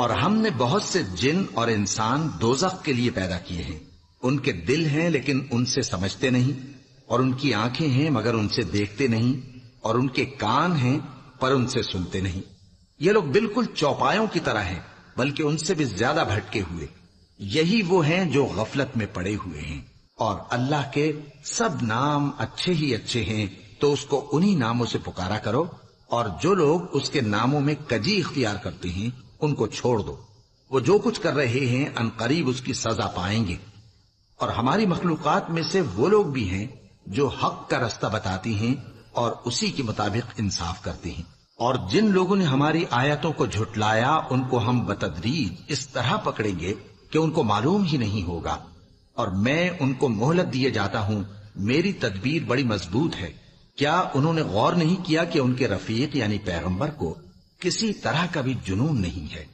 اور ہم نے بہت سے جن اور انسان دوزخ کے لیے پیدا کیے ہیں، ان کے دل ہیں لیکن ان سے سمجھتے نہیں، اور ان کی آنکھیں ہیں مگر ان سے دیکھتے نہیں، اور ان کے کان ہیں پر ان سے سنتے نہیں۔ یہ لوگ بالکل چوپایوں کی طرح ہیں، بلکہ ان سے بھی زیادہ بھٹکے ہوئے۔ یہی وہ ہیں جو غفلت میں پڑے ہوئے ہیں۔ اور اللہ کے سب نام اچھے ہی اچھے ہیں، تو اس کو انہی ناموں سے پکارا کرو، اور جو لوگ اس کے ناموں میں کجی اختیار کرتے ہیں ان کو چھوڑ دو۔ وہ جو کچھ کر رہے ہیں عنقریب اس کی سزا پائیں گے۔ اور ہماری مخلوقات میں سے وہ لوگ بھی ہیں جو حق کا رستہ بتاتی ہیں اور اسی کے مطابق انصاف کرتے ہیں، اور جن لوگوں نے ہماری آیتوں کو جھٹلایا ان کو ہم بتدریج اس طرح پکڑیں گے کہ ان کو معلوم ہی نہیں ہوگا، اور میں ان کو مہلت دیے جاتا ہوں، میری تدبیر بڑی مضبوط ہے۔ کیا انہوں نے غور نہیں کیا کہ ان کے رفیق یعنی پیغمبر کو کسی طرح کا بھی جنون نہیں ہے؟